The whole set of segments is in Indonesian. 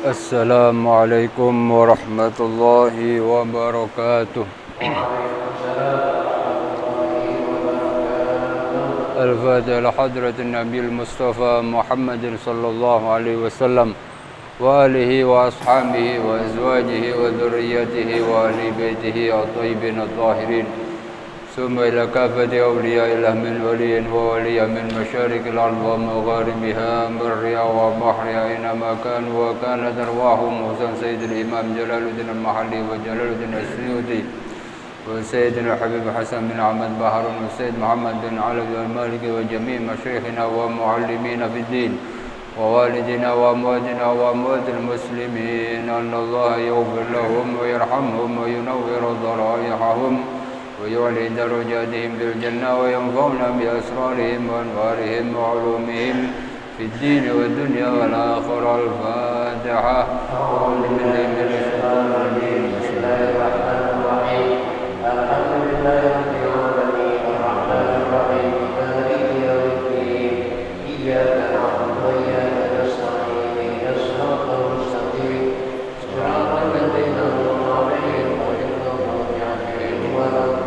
Assalamualaikum warahmatullahi wabarakatuh. Al-Fatiha ala hadratin Nabi Mustafa Muhammadin sallallahu alaihi wasallam wa alihi wa ashabihi wa azwajihi wa dhurriyyatihi wa ahli baitihi at-tayyibin at-tahirin. Summa ila kafati awliya'illah min waliyin wa waliya min masyarikil ard wa magharibiha barriya wa bahriya inama kanu wa kanat arwahum Husain Sayyidil Imam Jalaluddin al-Mahalli wa Jalaluddin al-Suyuti wa Sayyidina Habib Hasan bin Ahmad Baharun wa Sayyid Muhammad bin Alawi al-Maliki wa jami' masyayikhina wa muallimina fid din wa walidina wa amwatina wa amwatil muslimin anna Allah yaghfir lahum wa yarhamhum wa yunawwir dharaihahum ويعلي درجاتهم بالجنة وينفعنا بأسرارهم وأنوارهم وعلومهم في الدين والدنيا والآخرة. الفاتحة. أعوذ بالله من الشيطان الرجيم. بسم الله الرحمن الرحيم. الحمد لله رب العالمين الرحمن الرحيم مالك يوم الدين إياك نعبد وإياك نستعين اهدنا الصراط المستقيم صراط الذين أنعمت عليهم غير المغضوب عليهم ولا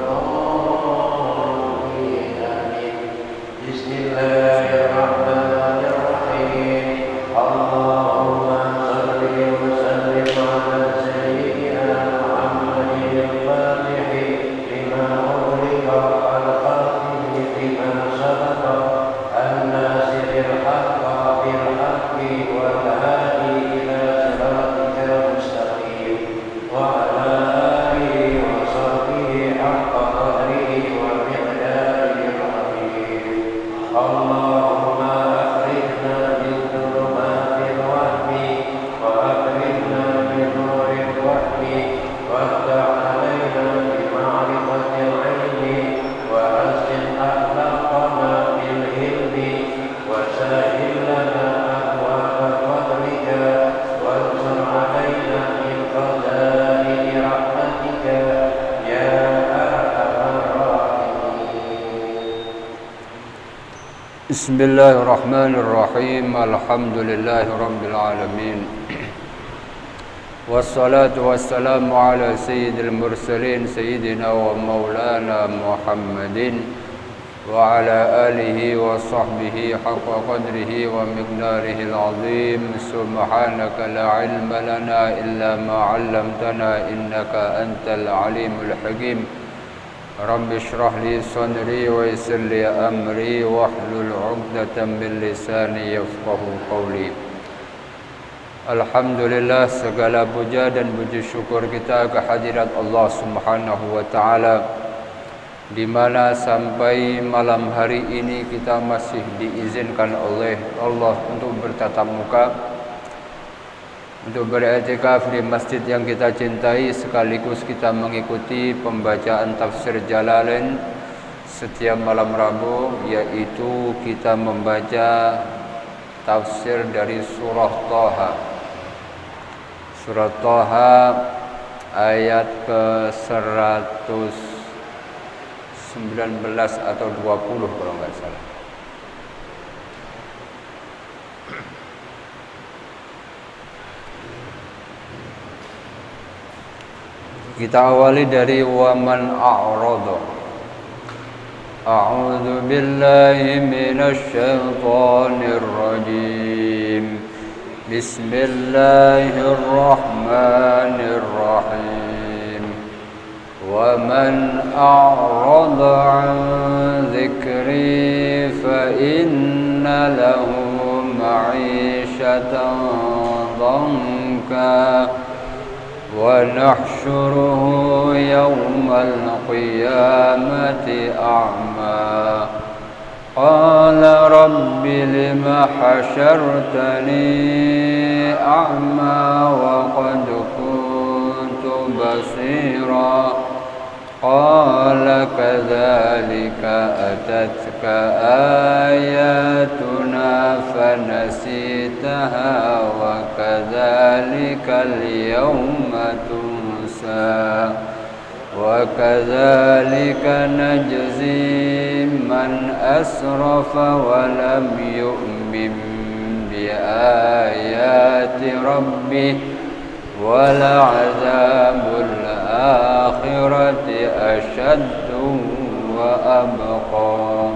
Bismillahirrahmanirrahim. Alhamdulillahi rabbil alamin. Wassalatu wassalamu ala sayyidil mursalin sayyidina wa maulana Muhammadin wa ala alihi wa sahbihi haqqa qadrihi wa miqdarihi al-azim. Subhanaka la ilma lana illa ma 'allamtana innaka antal alimul hakim. Rabbi shrah li sadri wa yassir li amri wahlul 'uqdatam min lisani yafqahu qawli. Alhamdulillah, segala puja dan puji syukur kita kehadirat Allah Subhanahu wa taala, di mana sampai malam hari ini kita masih diizinkan oleh Allah untuk bertatap muka, untuk beriktikaf di masjid yang kita cintai, sekaligus kita mengikuti pembacaan tafsir Jalalain setiap malam Rabu, yaitu kita membaca tafsir dari surah Thaha. Surah Thaha ayat ke-119 atau 20 kalau nggak salah. Kita awali dari waman a'rada. A'udzu billahi minasy syaithanir rajim. Bismillahirrahmanirrahim. Waman a'rada 'an dzikri fa inna lahu ma'isyatan dhanka ونحشره يوم القيامة أعمى قال رب لم حشرتني أعمى وقد كنت بصيرا قال كذلك أتتك آياتنا فنسيتها وكذلك اليوم تنسى وكذلك نجزي من أسرف ولم يؤمن بآيات ربه ولعذاب الآخرة أشد وأبقى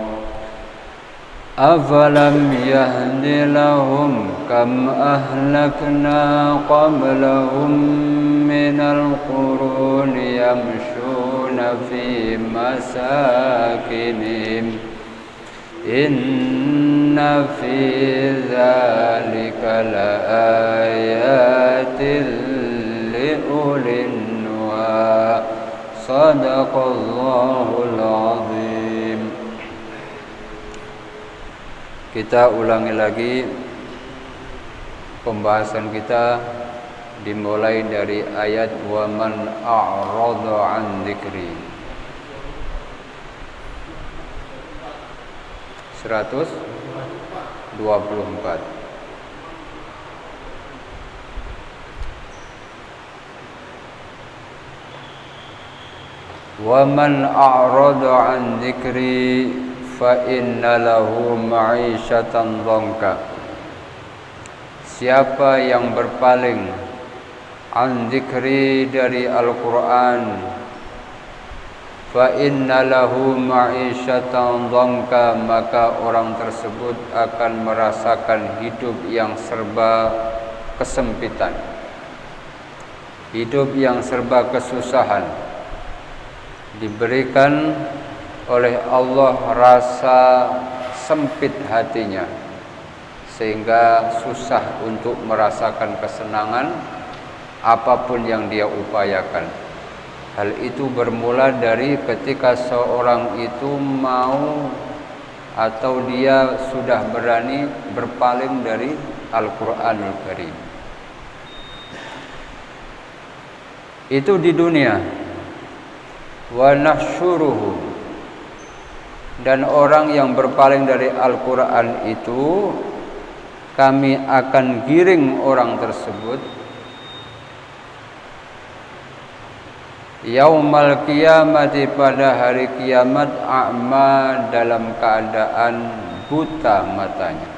أفلم يهد لهم كم أهلكنا قبلهم من القرون يمشون في مساكنهم إن في ذلك لآيات لأولي النهى صدق الله العظيم. Kita ulangi lagi pembahasan kita dimulai dari ayat wa man a'rada an dzikri 124. Wa man a'rada an dzikri fa inna lahu ma'isyatan dhanka. Siapa yang berpaling an dzikri dari Al-Qur'an, fa inna lahu ma'isyatan dhanka, maka orang tersebut akan merasakan hidup yang serba kesempitan, hidup yang serba kesusahan. Diberikan oleh Allah rasa sempit hatinya sehingga susah untuk merasakan kesenangan apapun yang dia upayakan. Hal itu bermula dari ketika seorang itu mau atau dia sudah berani berpaling dari Al-Qur'anul Karim. Itu di dunia. Wa nahsyuruhu, dan orang yang berpaling dari Al-Quran itu kami akan giring orang tersebut yaumal qiyamati, pada hari kiamat, a'ma, dalam keadaan buta matanya.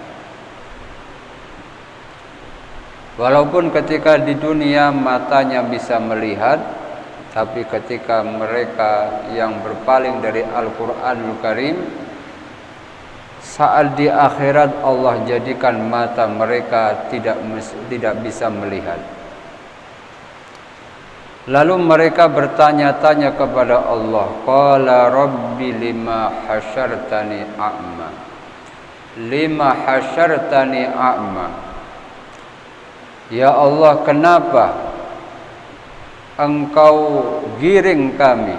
Walaupun ketika di dunia matanya bisa melihat, tapi ketika mereka yang berpaling dari Al-Quranul Karim, saat di akhirat Allah jadikan mata mereka tidak bisa melihat. Lalu mereka bertanya-tanya kepada Allah, qala rabbi lima hasyartani a'ma, lima hasyartani a'ma. Ya Allah, kenapa Engkau giring kami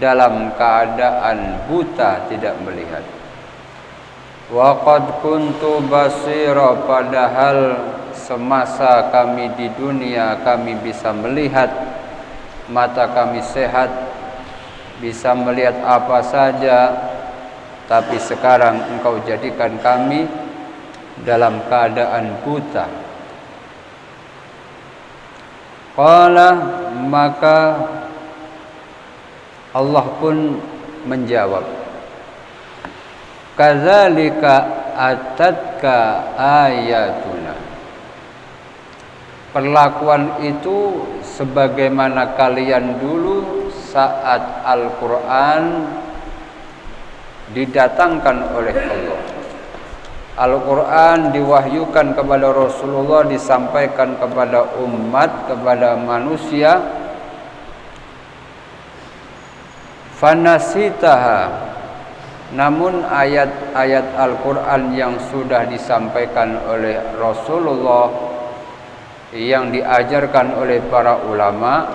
dalam keadaan buta, tidak melihat? Wa qad kuntu basira, padahal semasa kami di dunia kami bisa melihat, mata kami sehat, bisa melihat apa saja, tapi sekarang Engkau jadikan kami dalam keadaan buta. Qala, maka Allah pun menjawab, kadzalika atatka ayatuna. Perlakuan itu sebagaimana kalian dulu saat Al-Quran didatangkan oleh Allah. Al-Quran diwahyukan kepada Rasulullah, disampaikan kepada umat, kepada manusia. Fanasitaha, namun ayat-ayat Al-Quran yang sudah disampaikan oleh Rasulullah, yang diajarkan oleh para ulama,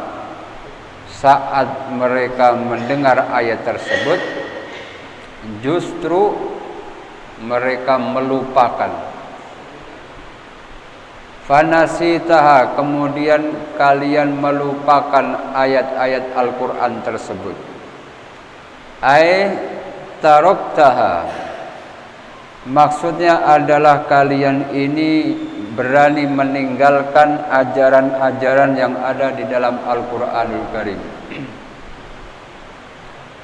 saat mereka mendengar ayat tersebut, justru mereka melupakan. Fanasitaha, kemudian kalian melupakan ayat-ayat Al-Quran tersebut. Ai taroktaha, maksudnya adalah kalian ini berani meninggalkan ajaran-ajaran yang ada di dalam Al-Quranul Karim.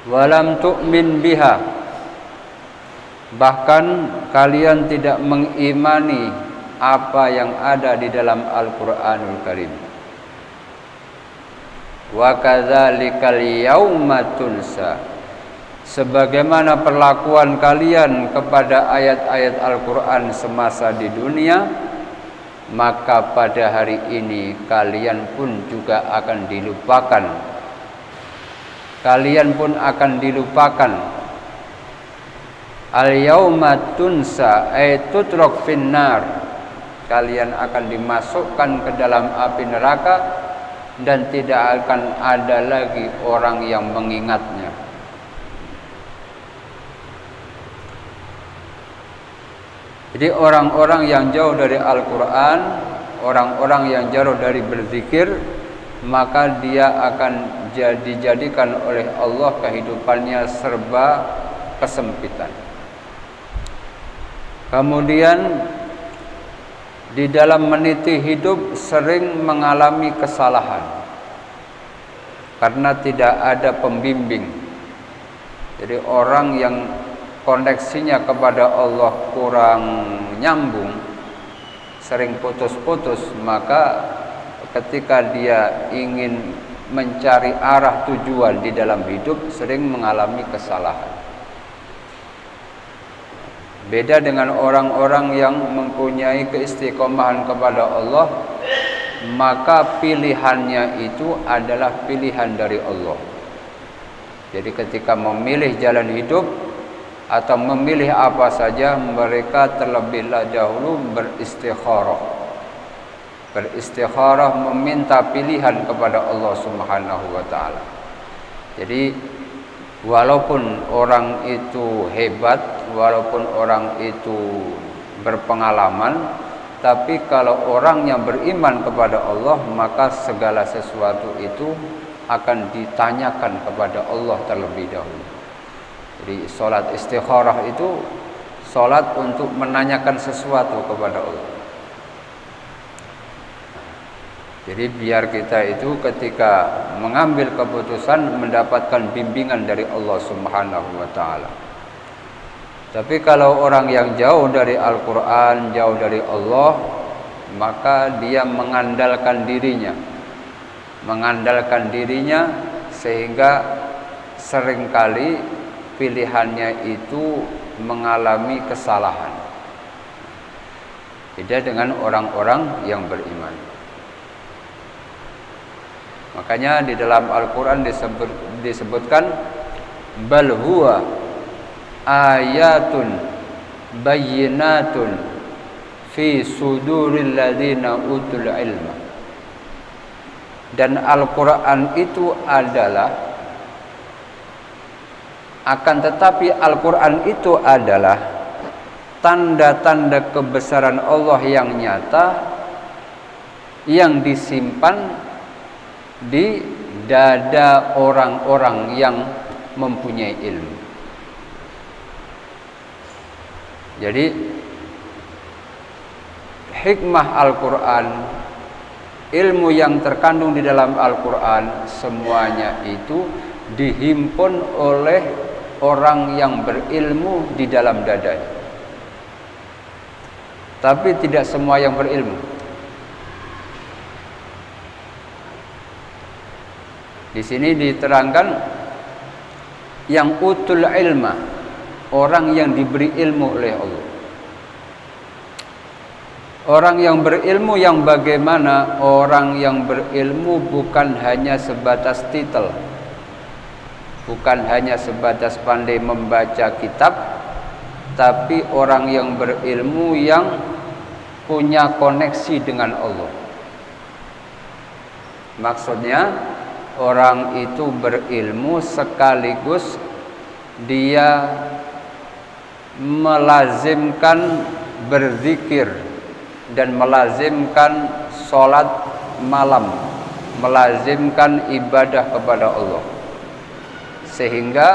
Walam tu'min biha, bahkan kalian tidak mengimani apa yang ada di dalam Al-Qur'anul Karim. Wa kadzalikal yauma tunsa, sebagaimana perlakuan kalian kepada ayat-ayat Al-Qur'an semasa di dunia, maka pada hari ini kalian pun juga akan dilupakan. Kalian pun akan dilupakan. Al-yauma tunsa ay tutrok finnar, kalian akan dimasukkan ke dalam api neraka dan tidak akan ada lagi orang yang mengingatnya. Jadi orang-orang yang jauh dari Al-Quran, orang-orang yang jauh dari berzikir, maka dia akan dijadikan oleh Allah kehidupannya serba kesempitan. Kemudian di dalam meniti hidup sering mengalami kesalahan karena tidak ada pembimbing. Jadi orang yang koneksinya kepada Allah kurang nyambung, sering putus-putus, maka ketika dia ingin mencari arah tujuan di dalam hidup sering mengalami kesalahan. Beda dengan orang-orang yang mempunyai keistiqomahan kepada Allah, maka pilihannya itu adalah pilihan dari Allah. Jadi ketika memilih jalan hidup atau memilih apa saja, mereka terlebih dahulu beristikharah. Beristikharah meminta pilihan kepada Allah Subhanahu wa taala. Jadi walaupun orang itu hebat, walaupun orang itu berpengalaman, tapi kalau orang yang beriman kepada Allah, maka segala sesuatu itu akan ditanyakan kepada Allah terlebih dahulu. Jadi salat istikharah itu salat untuk menanyakan sesuatu kepada Allah. Jadi biar kita itu ketika mengambil keputusan mendapatkan bimbingan dari Allah Subhanahu wa taala. Tapi kalau orang yang jauh dari Al-Qur'an, jauh dari Allah, maka dia mengandalkan dirinya. Mengandalkan dirinya sehingga seringkali pilihannya itu mengalami kesalahan. Beda dengan orang-orang yang beriman. Makanya di dalam Al-Quran disebutkan bal huwa ayatun bayyinatun fi suduril ladzina utul ilma. Dan Al-Quran itu adalah, akan tetapi Al-Quran itu adalah tanda-tanda kebesaran Allah yang nyata yang disimpan di dada orang-orang yang mempunyai ilmu. Jadi hikmah Al-Quran, ilmu yang terkandung di dalam Al-Quran, semuanya itu dihimpun oleh orang yang berilmu di dalam dadanya. Tapi tidak semua yang berilmu. Di sini diterangkan yang utul ilma, orang yang diberi ilmu oleh Allah. Orang yang berilmu yang bagaimana? Orang yang berilmu bukan hanya sebatas titel, bukan hanya sebatas pandai membaca kitab, tapi orang yang berilmu yang punya koneksi dengan Allah. Maksudnya orang itu berilmu sekaligus dia melazimkan berzikir dan melazimkan sholat malam, melazimkan ibadah kepada Allah, sehingga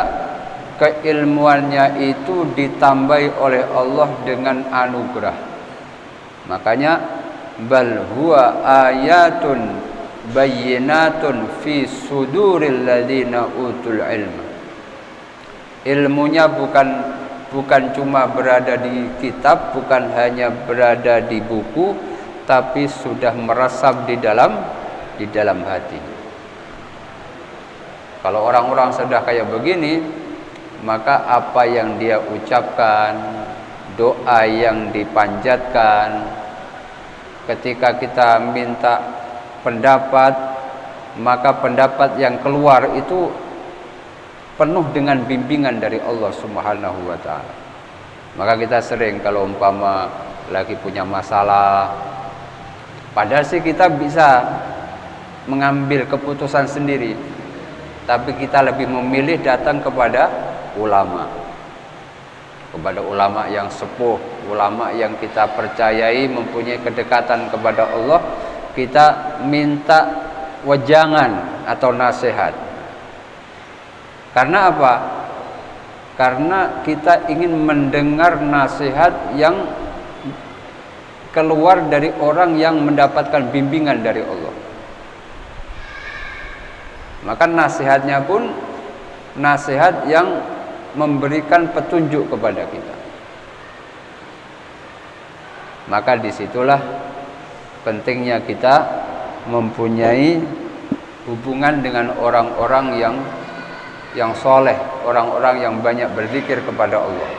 keilmuannya itu ditambahi oleh Allah dengan anugerah. Makanya bal huwa ayatun bayyinatun fi suduril ladzina utul ilma. Ilmunya bukan bukan cuma berada di kitab, bukan hanya berada di buku, tapi sudah meresap di dalam hati. Kalau orang-orang sudah kayak begini, maka apa yang dia ucapkan, doa yang dipanjatkan, ketika kita minta pendapat, maka pendapat yang keluar itu penuh dengan bimbingan dari Allah Subhanahu wa taala. Maka kita sering kalau umpama lagi punya masalah, padahal sih kita bisa mengambil keputusan sendiri, tapi kita lebih memilih datang kepada ulama. Kepada ulama yang sepuh, ulama yang kita percayai mempunyai kedekatan kepada Allah, kita minta wejangan atau nasihat. Karena apa? Karena kita ingin mendengar nasihat yang keluar dari orang yang mendapatkan bimbingan dari Allah. Maka nasihatnya pun nasihat yang memberikan petunjuk kepada kita. Maka disitulah pentingnya kita mempunyai hubungan dengan orang-orang yang soleh, orang-orang yang banyak berzikir kepada Allah.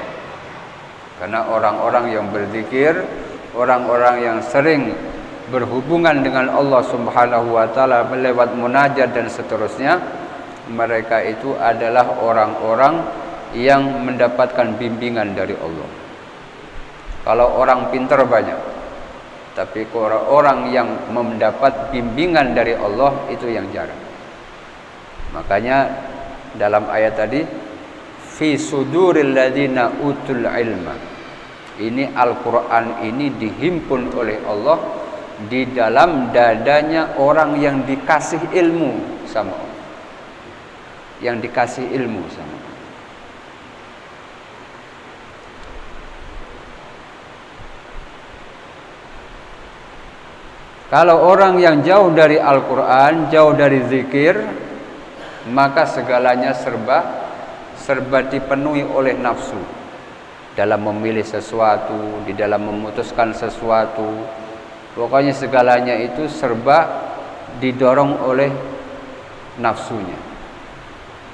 Karena orang-orang yang berzikir, orang-orang yang sering berhubungan dengan Allah Subhanahu wa taala lewat munajat dan seterusnya, mereka itu adalah orang-orang yang mendapatkan bimbingan dari Allah. Kalau orang pintar banyak, tapi orang yang mendapat bimbingan dari Allah itu yang jarang. Makanya dalam ayat tadi, fi suduril ladzina utul ilma, ini Al-Quran ini dihimpun oleh Allah di dalam dadanya orang yang dikasih ilmu sama Allah, yang dikasih ilmu sama Allah. Kalau orang yang jauh dari Al-Quran, jauh dari zikir, maka segalanya serba dipenuhi oleh nafsu dalam memilih sesuatu, di dalam memutuskan sesuatu. Pokoknya segalanya itu serba didorong oleh nafsunya,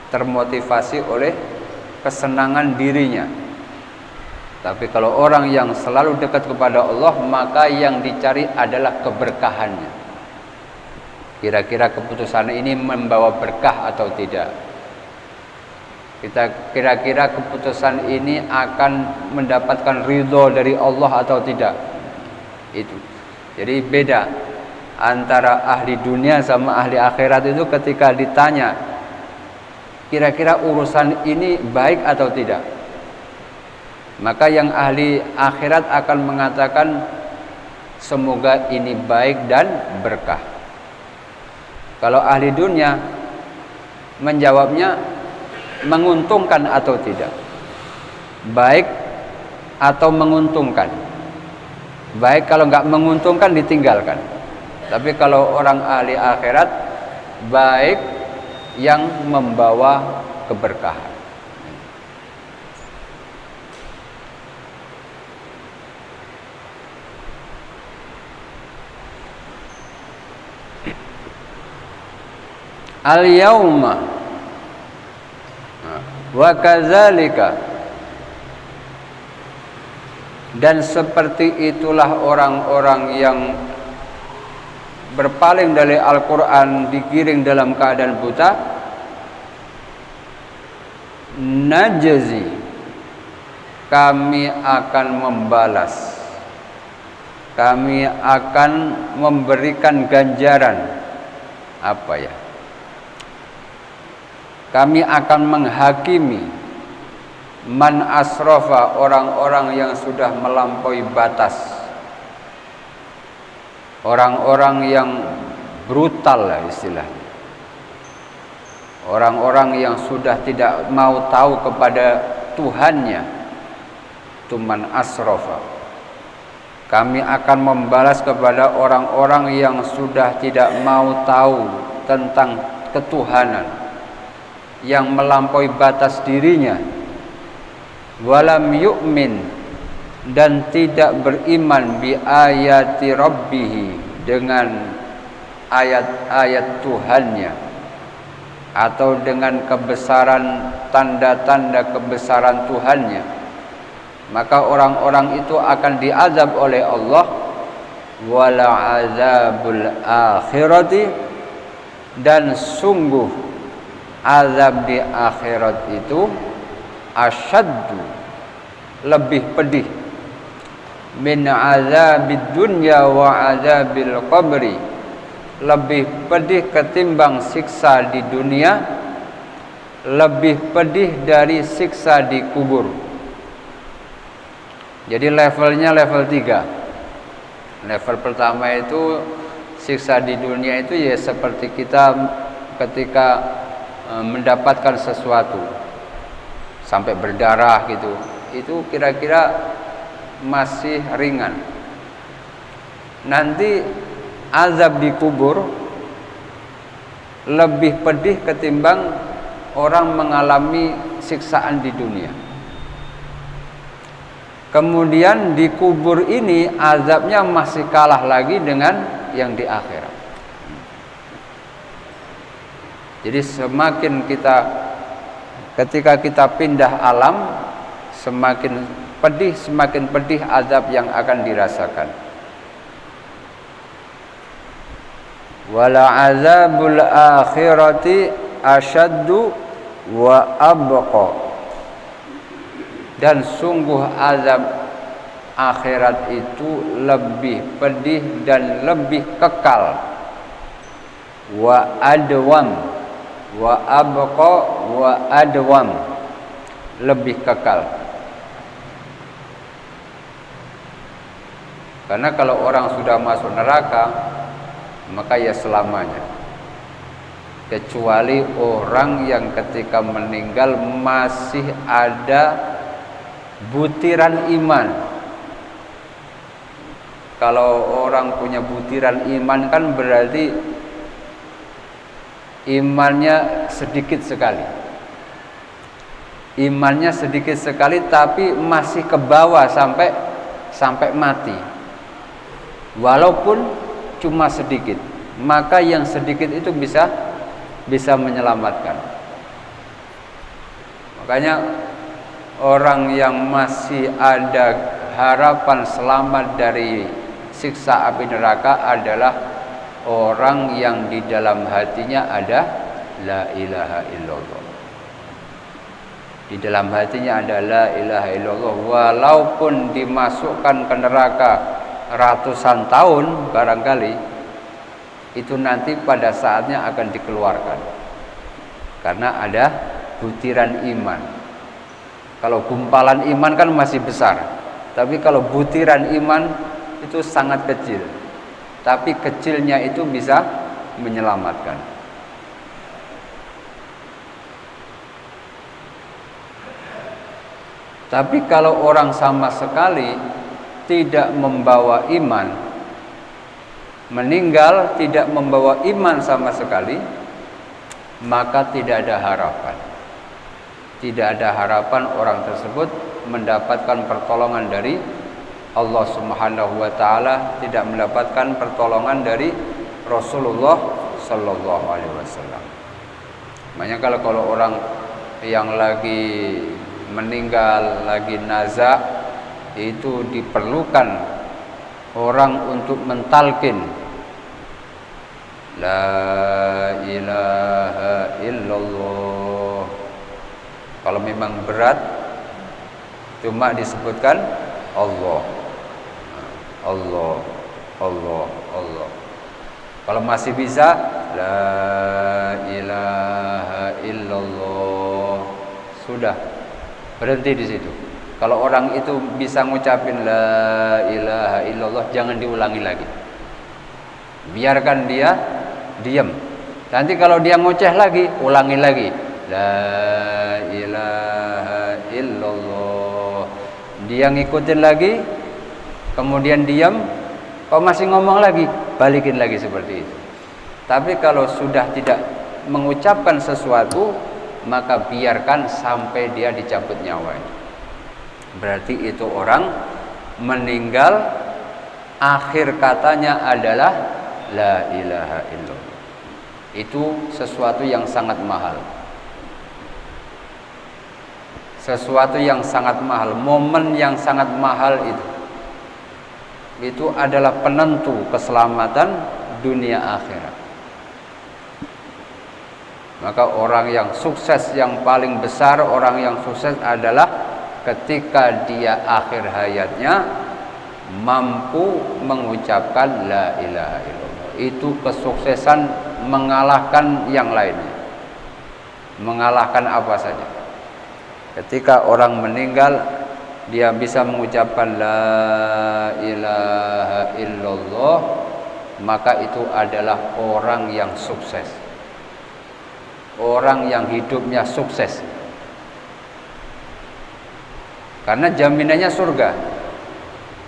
termotivasi oleh kesenangan dirinya. Tapi kalau orang yang selalu dekat kepada Allah, maka yang dicari adalah keberkahannya. Kira-kira keputusan ini membawa berkah atau tidak? Kira-kira keputusan ini akan mendapatkan ridho dari Allah atau tidak? Itu. Jadi beda antara ahli dunia sama ahli akhirat itu ketika ditanya, kira-kira urusan ini baik atau tidak? Maka yang ahli akhirat akan mengatakan, semoga ini baik dan berkah. Kalau ahli dunia menjawabnya menguntungkan atau tidak, baik atau menguntungkan. Baik kalau nggak menguntungkan ditinggalkan. Tapi kalau orang ahli akhirat, baik yang membawa keberkahan. Al-yauma wa kadzalika, dan seperti itulah orang-orang yang berpaling dari Al-Quran, digiring dalam keadaan buta. Najzi, kami akan membalas, kami akan memberikan ganjaran. Apa ya? Kami akan menghakimi man asrafa, orang-orang yang sudah melampaui batas, orang-orang yang brutal lah istilahnya, orang-orang yang sudah tidak mau tahu kepada Tuhannya. Itu man asrafa. Kami akan membalas kepada orang-orang yang sudah tidak mau tahu tentang ketuhanan, yang melampaui batas dirinya. walam yu'min, dan tidak beriman bi ayati rabbih, dengan ayat-ayat Tuhannya, atau dengan kebesaran, tanda-tanda kebesaran Tuhannya, maka orang-orang itu akan diazab oleh Allah. Wala azabul akhirati, dan sungguh azab di akhirat itu asyaddu, lebih pedih, min azabid dunya wa azabil qabri, lebih pedih ketimbang siksa di dunia, lebih pedih dari siksa di kubur. Jadi levelnya level 3. Level pertama itu siksa di dunia itu ya seperti kita ketika mendapatkan sesuatu sampai berdarah gitu, itu kira-kira masih ringan. Nanti azab di kubur lebih pedih ketimbang orang mengalami siksaan di dunia. Kemudian di kubur ini azabnya masih kalah lagi dengan yang di akhirat. Jadi semakin ketika kita pindah alam, semakin pedih azab yang akan dirasakan. Wala azabul akhirati asyaddu wa abqa, dan sungguh azab akhirat itu lebih pedih dan lebih kekal. Wa adwam, wa abqa wa adwam, lebih kekal. Karena kalau orang sudah masuk neraka, maka ya selamanya. Kecuali orang yang ketika meninggal masih ada butiran iman. Kalau orang punya butiran iman kan berarti imannya sedikit sekali. Imannya sedikit sekali tapi masih ke bawah sampai mati. Walaupun cuma sedikit, maka yang sedikit itu bisa menyelamatkan. Makanya orang yang masih ada harapan selamat dari siksa api neraka adalah orang yang di dalam hatinya ada la ilaha illallah. Di dalam hatinya ada la ilaha illallah, walaupun dimasukkan ke neraka ratusan tahun barangkali, itu nanti pada saatnya akan dikeluarkan. Karena ada butiran iman. Kalau gumpalan iman kan masih besar, tapi kalau butiran iman itu sangat kecil. Tapi kecilnya itu bisa menyelamatkan. Tapi kalau orang sama sekali tidak membawa iman, meninggal tidak membawa iman sama sekali, maka tidak ada harapan. Tidak ada harapan orang tersebut mendapatkan pertolongan dari Allah Subhanahu wa taala, tidak mendapatkan pertolongan dari Rasulullah sallallahu alaihi wasallam. Makanya kalau orang yang lagi meninggal, lagi naza, itu diperlukan orang untuk mentalkin la ilaha illallah. Kalau memang berat, cuma disebutkan Allah, Allah, Allah, Allah. Kalau masih bisa, la ilaha illallah, sudah berhenti di situ. Kalau orang itu bisa ngucapin la ilaha illallah, jangan diulangi lagi. Biarkan dia diam. Nanti kalau dia ngoceh lagi, ulangi lagi. La ilaha illallah. Dia ngikutin lagi, kemudian diam. Kalau masih ngomong lagi, balikin lagi seperti itu. Tapi kalau sudah tidak mengucapkan sesuatu, maka biarkan sampai dia dicabut nyawanya. Berarti itu orang meninggal akhir katanya adalah la ilaha illallah. Itu sesuatu yang sangat mahal. Sesuatu yang sangat mahal, momen yang sangat mahal itu adalah penentu keselamatan dunia akhirat. Maka orang yang sukses yang paling besar, orang yang sukses adalah ketika dia akhir hayatnya mampu mengucapkan la ilaha illallah. Itu kesuksesan mengalahkan yang lainnya. Mengalahkan apa saja. Ketika orang meninggal dia bisa mengucapkan la ilaha illallah, maka itu adalah orang yang sukses. Orang yang hidupnya sukses. Karena jaminannya surga.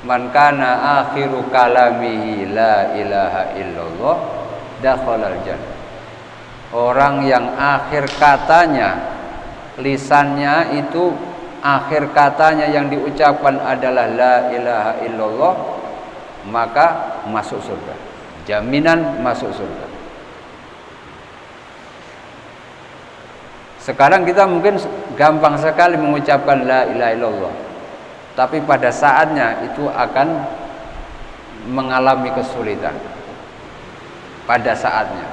Man kana akhiru kalamihi la ilaha illallah dakhalal jannah. Orang yang akhir katanya, lisannya itu akhir katanya yang diucapkan adalah la ilaha illallah, maka masuk surga. Jaminan masuk surga. Sekarang kita mungkin gampang sekali mengucapkan la ilaha illallah, tapi pada saatnya itu akan mengalami kesulitan pada saatnya,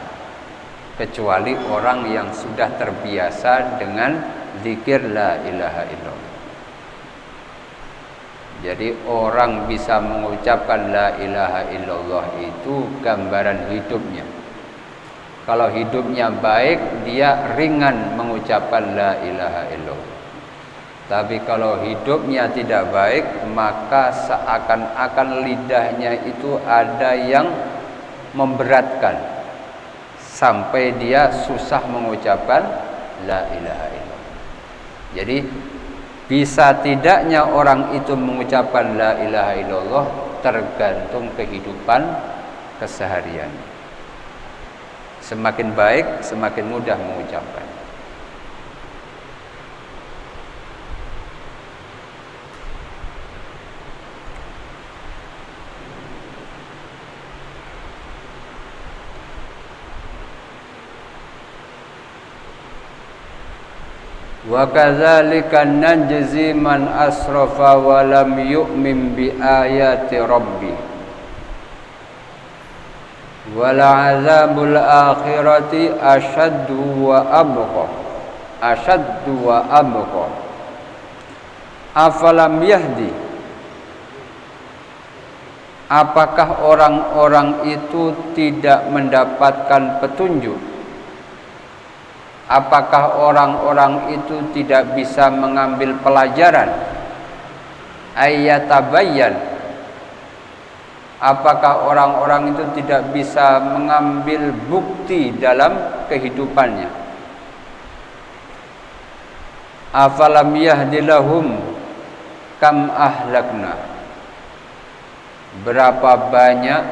kecuali orang yang sudah terbiasa dengan zikir la ilaha illallah. Jadi orang bisa mengucapkan la ilaha illallah itu gambaran hidupnya. Kalau hidupnya baik, dia ringan mengucapkan la ilaha illallah. Tapi kalau hidupnya tidak baik, maka seakan-akan lidahnya itu ada yang memberatkan sampai dia susah mengucapkan la ilaha illallah. Jadi bisa tidaknya orang itu mengucapkan la ilaha illallah tergantung kehidupan keseharian. Semakin baik, semakin mudah mengucapkan. Wa kadzalika najzi man asrafa wa lam yu'min bi ayati rabbi. Wal azabul akhirati asyaddu wa abqa. Afalam yahdi, apakah orang-orang itu tidak mendapatkan petunjuk? Apakah orang-orang itu tidak bisa mengambil pelajaran? Ayatabayyan, apakah orang-orang itu tidak bisa mengambil bukti dalam kehidupannya? Afalam yahdilahum kam ahlakna, berapa banyak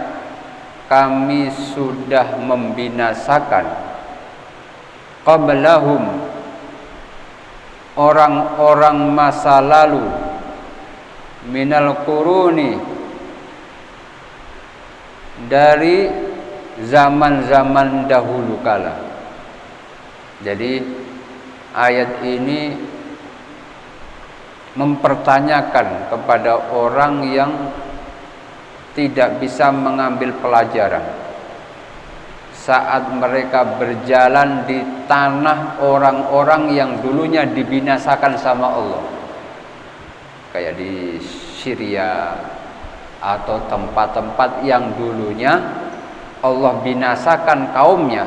kami sudah membinasakan qablahum, orang-orang masa lalu, minal quruni, dari zaman-zaman dahulu kala. Jadi ayat ini mempertanyakan kepada orang yang tidak bisa mengambil pelajaran saat mereka berjalan di tanah orang-orang yang dulunya dibinasakan sama Allah, kayak di Syria atau tempat-tempat yang dulunya Allah binasakan kaumnya.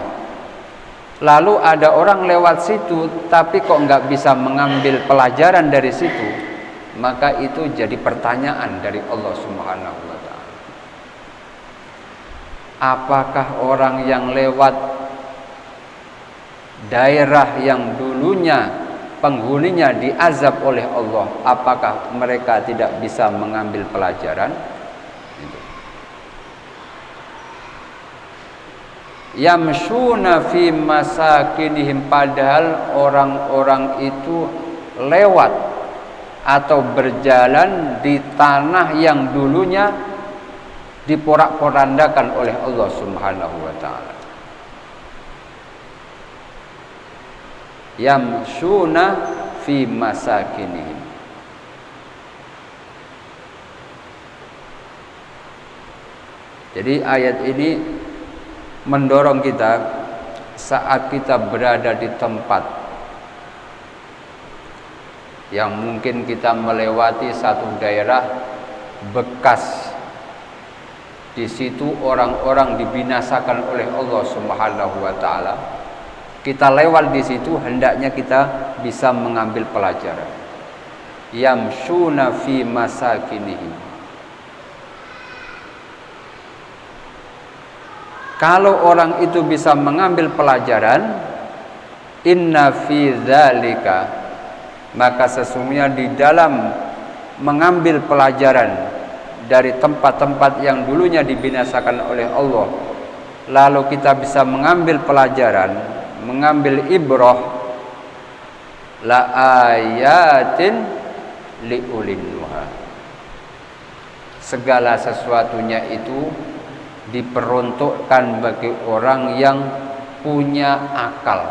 Lalu ada orang lewat situ tapi kok nggak bisa mengambil pelajaran dari situ, maka itu jadi pertanyaan dari Allah Subhanahu wa ta'ala. Apakah orang yang lewat daerah yang dulunya penghuninya diazab oleh Allah, apakah mereka tidak bisa mengambil pelajaran? Yamshuna fi masakinihim, padahal orang-orang itu lewat atau berjalan di tanah yang dulunya diporak-porandakan oleh Allah Subhanahu wa taala. Yamshuna fi masakinihim. Jadi ayat ini mendorong kita saat kita berada di tempat yang mungkin kita melewati satu daerah bekas, di situ orang-orang dibinasakan oleh Allah Subhanahu wa taala. Kita lewat di situ, hendaknya kita bisa mengambil pelajaran. Yamshuna fi masakinihim. Kalau orang itu bisa mengambil pelajaran, inna fi dzalika, maka sesungguhnya di dalam mengambil pelajaran dari tempat-tempat yang dulunya dibinasakan oleh Allah, lalu kita bisa mengambil pelajaran, mengambil ibrah, la ayatin liulil nuha. Segala sesuatunya itu diperuntukkan bagi orang yang punya akal.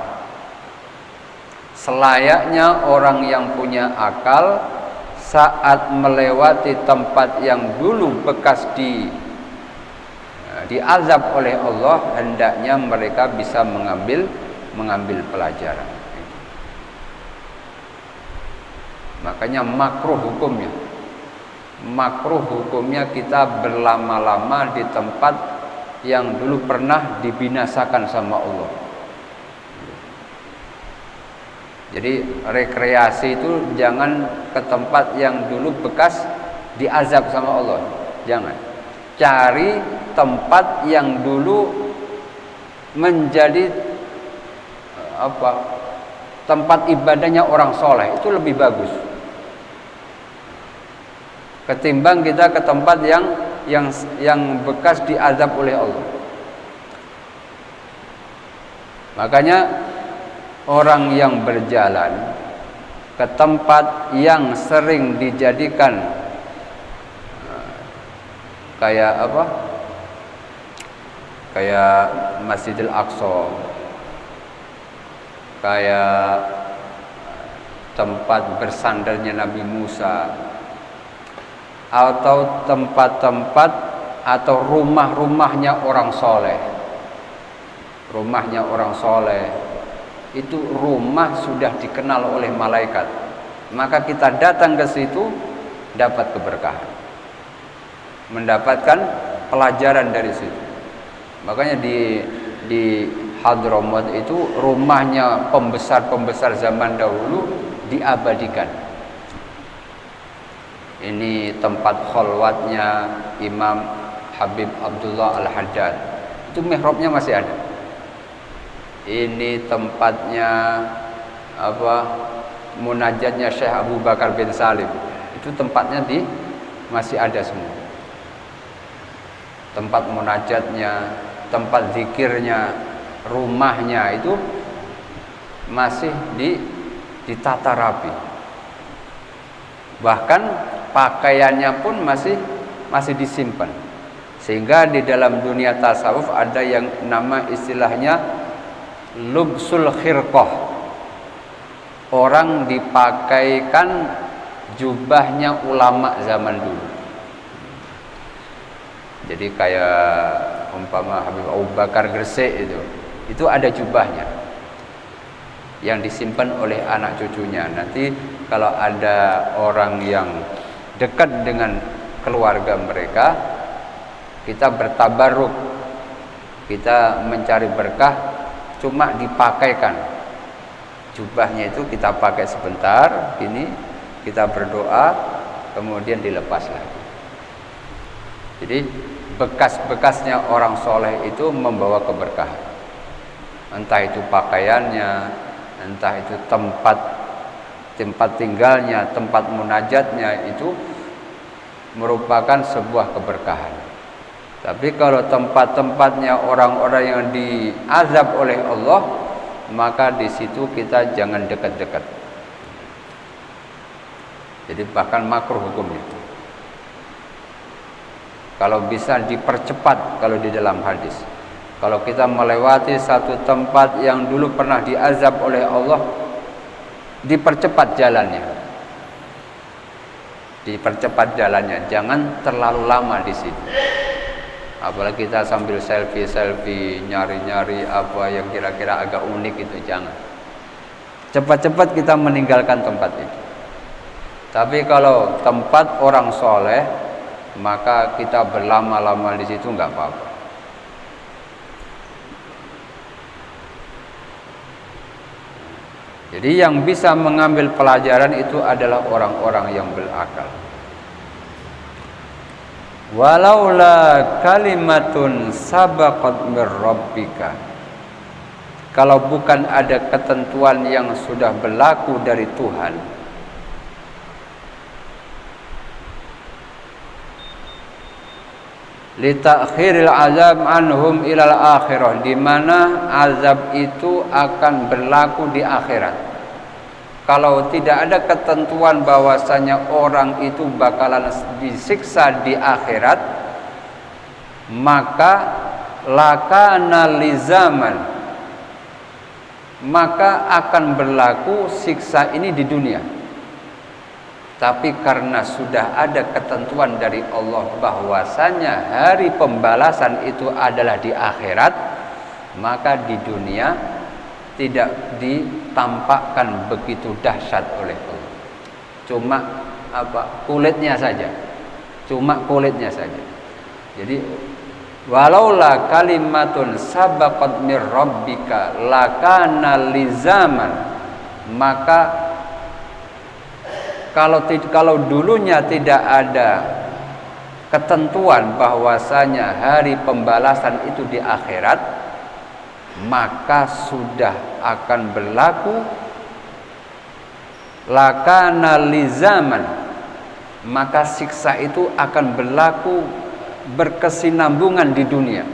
Selayaknya orang yang punya akal saat melewati tempat yang dulu bekas diazab oleh Allah, hendaknya mereka bisa mengambil pelajaran. Makanya makruh hukumnya kita berlama-lama di tempat yang dulu pernah dibinasakan sama Allah. Jadi rekreasi itu jangan ke tempat yang dulu bekas diazab sama Allah. Jangan. Cari tempat yang dulu menjadi tempat ibadahnya orang soleh, itu lebih bagus ketimbang kita ke tempat yang bekas diazab oleh Allah. Makanya orang yang berjalan ke tempat yang sering dijadikan kayak Masjidil Aqsa, kayak tempat bersandarnya Nabi Musa, atau tempat-tempat atau rumah-rumahnya orang soleh. Rumahnya orang soleh itu rumah sudah dikenal oleh malaikat, maka kita datang ke situ dapat keberkahan, mendapatkan pelajaran dari situ. Makanya di Hadramaut itu rumahnya pembesar-pembesar zaman dahulu diabadikan. Ini tempat kholwatnya Imam Habib Abdullah Al-Haddad, itu mihrabnya masih ada. Ini tempatnya munajatnya Syekh Abu Bakar bin Salim, itu tempatnya masih ada semua. Tempat munajatnya, tempat zikirnya, rumahnya itu masih ditata rapi. Bahkan pakaiannya pun masih disimpan. Sehingga di dalam dunia tasawuf ada yang nama istilahnya lubsul khirqah. Orang dipakaikan jubahnya ulama zaman dulu. Jadi kayak umpama Habib Abu Bakar Gresik itu ada jubahnya yang disimpan oleh anak cucunya. Nanti kalau ada orang yang dekat dengan keluarga mereka, kita bertabarruk, kita mencari berkah, cuma dipakaikan jubahnya itu, kita pakai sebentar, ini kita berdoa, kemudian dilepas lagi. Jadi bekas-bekasnya orang soleh itu membawa keberkahan, entah itu pakaiannya, entah itu tempat tinggalnya, tempat munajatnya, itu merupakan sebuah keberkahan. Tapi kalau tempat-tempatnya orang-orang yang diazab oleh Allah, maka di situ kita jangan dekat-dekat. Jadi bahkan makruh hukumnya. Kalau bisa dipercepat kalau di dalam hadis. Kalau kita melewati satu tempat yang dulu pernah diazab oleh Allah, dipercepat jalannya. Dipercepat jalannya, jangan terlalu lama di situ. Apalagi kita sambil selfie, nyari-nyari apa yang kira-kira agak unik itu, jangan. Cepat-cepat kita meninggalkan tempat itu. Tapi kalau tempat orang soleh, maka kita berlama-lama di situ nggak apa-apa. Jadi yang bisa mengambil pelajaran itu adalah orang-orang yang berakal. Walaula kalimatun sabaqat mir rabbika. Kalau bukan ada ketentuan yang sudah berlaku dari Tuhan, li ta'khiril azab anhum ilal akhirah, di mana azab itu akan berlaku di akhirat. Kalau tidak ada ketentuan bahwasanya orang itu bakalan disiksa di akhirat, maka lakana lizaman, maka akan berlaku siksa ini di dunia. Tapi karena sudah ada ketentuan dari Allah bahwasanya hari pembalasan itu adalah di akhirat, maka di dunia tidak ditampakkan begitu dahsyat oleh Allah. Cuma kulitnya saja. Cuma kulitnya saja. Jadi walaula kalimatun sabaqat mir rabbika lakana lizaman, maka kalau dulunya tidak ada ketentuan bahwasanya hari pembalasan itu di akhirat, maka sudah akan berlaku lakana lizaman, maka siksa itu akan berlaku berkesinambungan di dunia,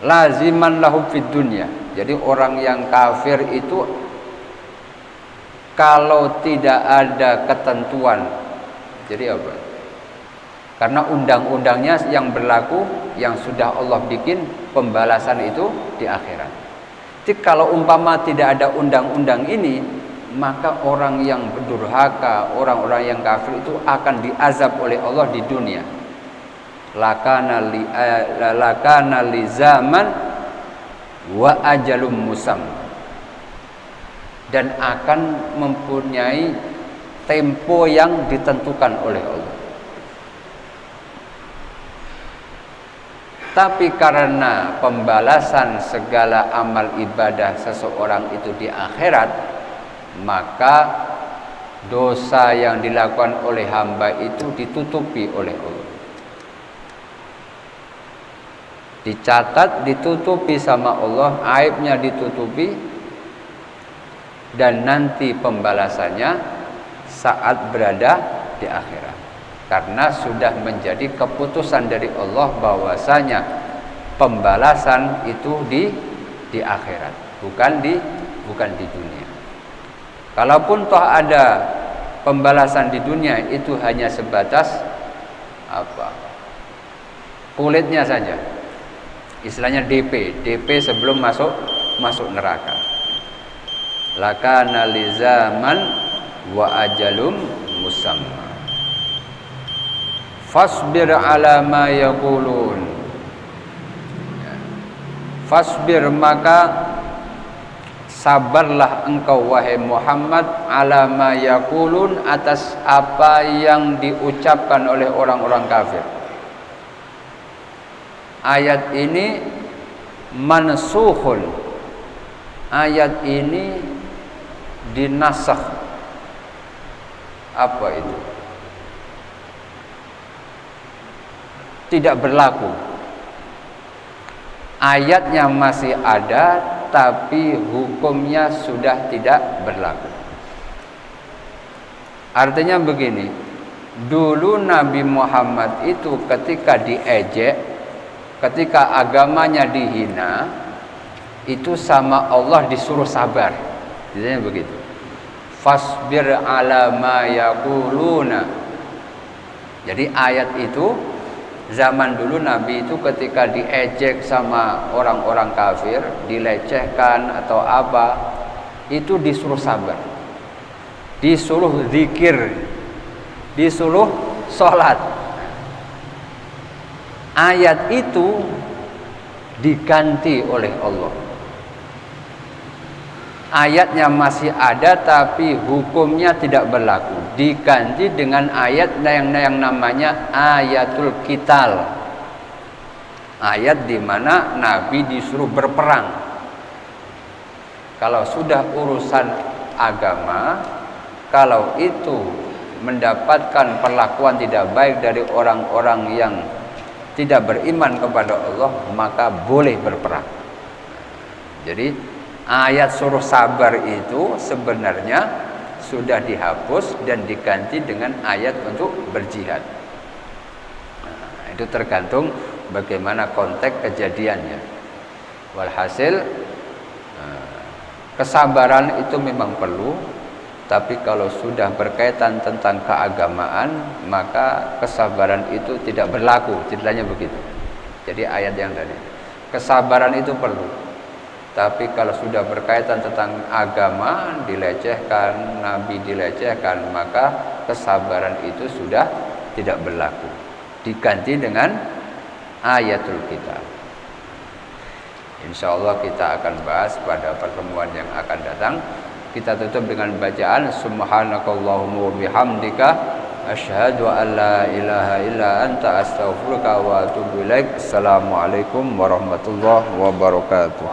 laziman lahu fid dunya. Jadi orang yang kafir itu kalau tidak ada ketentuan, jadi apa? Karena undang-undangnya yang berlaku, yang sudah Allah bikin, pembalasan itu di akhirat. Jadi kalau umpama tidak ada undang-undang ini, maka orang yang berdurhaka, orang-orang yang kafir itu akan diazab oleh Allah di dunia. Lakana li zaman wa ajalum musam, dan akan mempunyai tempo yang ditentukan oleh Allah. Tapi karena pembalasan segala amal ibadah seseorang itu di akhirat, maka dosa yang dilakukan oleh hamba itu ditutupi oleh Allah. Dicatat, ditutupi sama Allah, aibnya ditutupi, dan nanti pembalasannya saat berada di akhirat. Karena sudah menjadi keputusan dari Allah bahwasanya pembalasan itu di akhirat, bukan di dunia. Kalaupun toh ada pembalasan di dunia, itu hanya sebatas kulitnya saja. Istilahnya DP sebelum masuk neraka. Lakana lizaman wa ajalum musamma. Fasbir ala ma yaqulun. Fasbir, maka sabarlah engkau wahai Muhammad, ala ma yaqulun, atas apa yang diucapkan oleh orang-orang kafir. Ayat ini mansukhun. Ayat ini dinasakh. Apa itu? Tidak berlaku. Ayatnya masih ada, tapi hukumnya sudah tidak berlaku. Artinya begini, dulu Nabi Muhammad itu ketika diejek, ketika agamanya dihina, itu sama Allah disuruh sabar. Jadi begitu. fasbir ala ma yaquluna. Jadi ayat itu zaman dulu Nabi itu ketika diejek sama orang-orang kafir, dilecehkan atau apa, itu disuruh sabar, disuruh zikir, disuruh sholat. Ayat itu diganti oleh Allah. Ayatnya masih ada tapi hukumnya tidak berlaku. Diganti dengan ayat yang namanya ayatul qital. Ayat di mana Nabi disuruh berperang. Kalau sudah urusan agama, kalau itu mendapatkan perlakuan tidak baik dari orang-orang yang tidak beriman kepada Allah, maka boleh berperang. Jadi ayat suruh sabar itu sebenarnya sudah dihapus dan diganti dengan ayat untuk berjihad. Nah, itu tergantung bagaimana konteks kejadiannya. Walhasil kesabaran itu memang perlu, tapi kalau sudah berkaitan tentang keagamaan, maka kesabaran itu tidak berlaku. Ceritanya begitu. Jadi ayat yang tadi, kesabaran itu perlu. Tapi kalau sudah berkaitan tentang agama, dilecehkan, Nabi dilecehkan, maka kesabaran itu sudah tidak berlaku. Diganti dengan ayatul qital. Insya Allah kita akan bahas pada pertemuan yang akan datang. Kita tutup dengan bacaan Subhanakallahumma bihamdika asyhadu an la ilaha illa anta astaghfiruka wa atubu ilaik. Assalamualaikum warahmatullahi wabarakatuh.